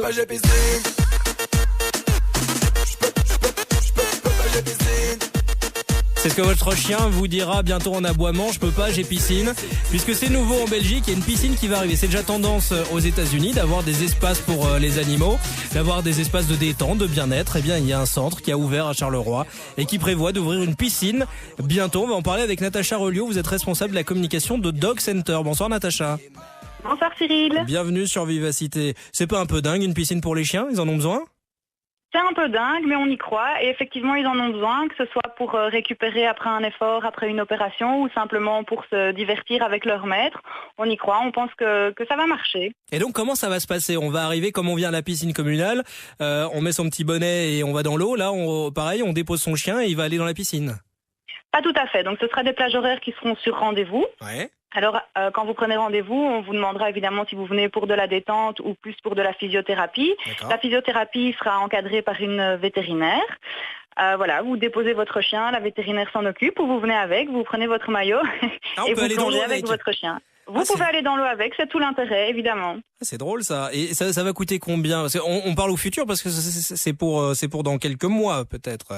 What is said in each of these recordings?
Pas j'ai piscine. C'est ce que votre chien vous dira bientôt en aboiement, je peux pas, j'ai piscine. Puisque c'est nouveau en Belgique, il y a une piscine qui va arriver. C'est déjà tendance aux États-Unis d'avoir des espaces pour les animaux, d'avoir des espaces de détente, de bien-être. Eh bien, il y a un centre qui a ouvert à Charleroi et qui prévoit d'ouvrir une piscine bientôt. On va en parler avec Natacha Reliot, vous êtes responsable de la communication de Dog Center. Bonsoir Natacha. Bonsoir Cyril. Bienvenue sur Vivacité. C'est pas un peu dingue une piscine pour les chiens? Ils en ont besoin? C'est un peu dingue, mais on y croit. Et effectivement, ils en ont besoin, que ce soit pour récupérer après un effort, après une opération, ou simplement pour se divertir avec leur maître. On y croit, on pense que ça va marcher. Et donc, comment ça va se passer? On va arriver comme on vient à la piscine communale, on met son petit bonnet et on va dans l'eau. Là, pareil, on dépose son chien et il va aller dans la piscine. Pas tout à fait. Donc, ce sera des plages horaires qui seront sur rendez-vous. Ouais. Alors, quand vous prenez rendez-vous, on vous demandera évidemment si vous venez pour de la détente ou plus pour de la physiothérapie. D'accord. La physiothérapie sera encadrée par une vétérinaire. Voilà, vous déposez votre chien, la vétérinaire s'en occupe, ou vous venez avec, vous prenez votre maillot on et peut vous aller dans plongez l'eau avec avec votre chien. Vous pouvez aller dans l'eau avec, c'est tout l'intérêt, évidemment. C'est drôle ça. Et ça va coûter combien? Parce qu'on parle au futur parce que c'est pour dans quelques mois peut-être.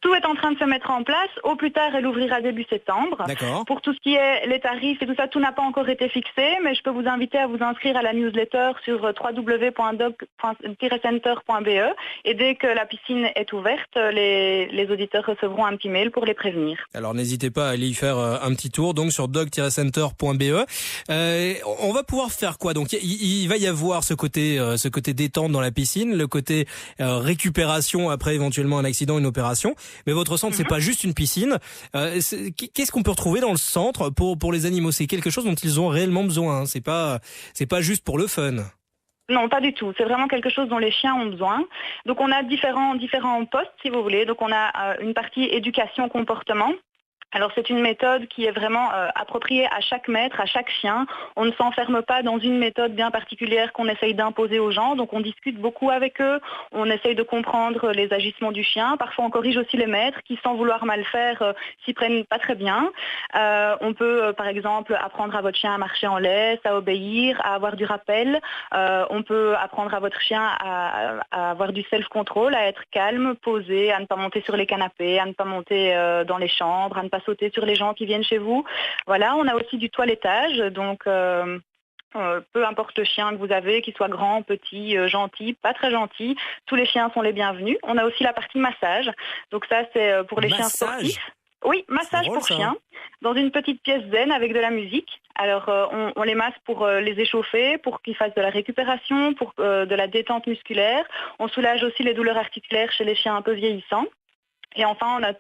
Tout est en train de se mettre en place. Au plus tard, elle ouvrira début septembre. D'accord. Pour tout ce qui est les tarifs et tout ça, tout n'a pas encore été fixé, mais je peux vous inviter à vous inscrire à la newsletter sur www.dog-center.be et dès que la piscine est ouverte, les auditeurs recevront un petit mail pour les prévenir. Alors n'hésitez pas à aller y faire un petit tour donc sur dog-center.be. On va pouvoir faire quoi? Donc il va y avoir ce côté détente dans la piscine, le côté récupération après éventuellement un accident, une opération. Mais votre centre, c'est pas juste une piscine. Qu'est-ce qu'on peut retrouver dans le centre pour les animaux? C'est quelque chose dont ils ont réellement besoin. Hein. C'est pas juste pour le fun. Non, pas du tout. C'est vraiment quelque chose dont les chiens ont besoin. Donc on a différents postes, si vous voulez. Donc on a une partie éducation comportement. Alors c'est une méthode qui est vraiment appropriée à chaque maître, à chaque chien. On ne s'enferme pas dans une méthode bien particulière qu'on essaye d'imposer aux gens. Donc on discute beaucoup avec eux, on essaye de comprendre les agissements du chien. Parfois on corrige aussi les maîtres qui, sans vouloir mal faire, s'y prennent pas très bien. On peut par exemple apprendre à votre chien à marcher en laisse, à obéir, à avoir du rappel. On peut apprendre à votre chien à avoir du self-control, à être calme, posé, à ne pas monter sur les canapés, à ne pas monter dans les chambres, à ne pas sauter sur les gens qui viennent chez vous. Voilà, on a aussi du toilettage, donc peu importe le chien que vous avez, qu'il soit grand, petit, gentil, pas très gentil, tous les chiens sont les bienvenus. On a aussi la partie massage, donc ça c'est pour les chiens sportifs. Oui, massage drôle, pour chiens, dans une petite pièce zen avec de la musique. Alors on les masse pour les échauffer, pour qu'ils fassent de la récupération, pour de la détente musculaire. On soulage aussi les douleurs articulaires chez les chiens un peu vieillissants. Et enfin, on a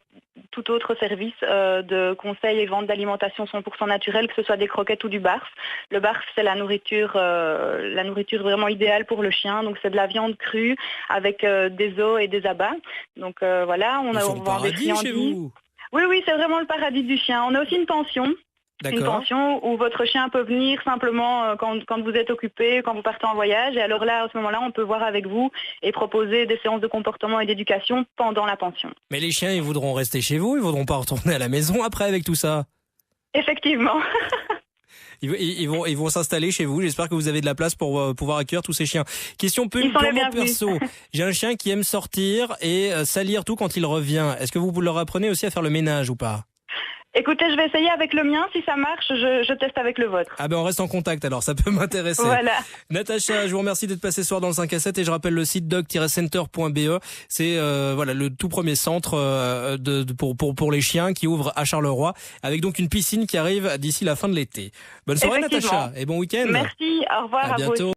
tout autre service de conseil et vente d'alimentation 100% naturelle, que ce soit des croquettes ou du barf. Le barf, c'est la nourriture vraiment idéale pour le chien. Donc, c'est de la viande crue avec des os et des abats. Donc, voilà, on vend des friandises. Oui, c'est vraiment le paradis du chien. On a aussi une pension. D'accord. Une pension où votre chien peut venir simplement quand vous êtes occupé, quand vous partez en voyage. Et alors là, à ce moment-là, on peut voir avec vous et proposer des séances de comportement et d'éducation pendant la pension. Mais les chiens, ils voudront rester chez vous, ils voudront pas retourner à la maison après avec tout ça. Effectivement. Ils vont s'installer chez vous. J'espère que vous avez de la place pour pouvoir accueillir tous ces chiens. Question purement perso. J'ai un chien qui aime sortir et salir tout quand il revient. Est-ce que vous leur apprenez aussi à faire le ménage ou pas? Écoutez, je vais essayer avec le mien. Si ça marche, je teste avec le vôtre. Ah ben on reste en contact alors, ça peut m'intéresser. Voilà. Natacha, je vous remercie d'être passée ce soir dans le 5 à 7 et je rappelle le site dog-center.be. C'est voilà le tout premier centre pour les chiens qui ouvre à Charleroi avec donc une piscine qui arrive d'ici la fin de l'été. Bonne soirée Natacha et bon week-end. Merci, au revoir à vous aussi.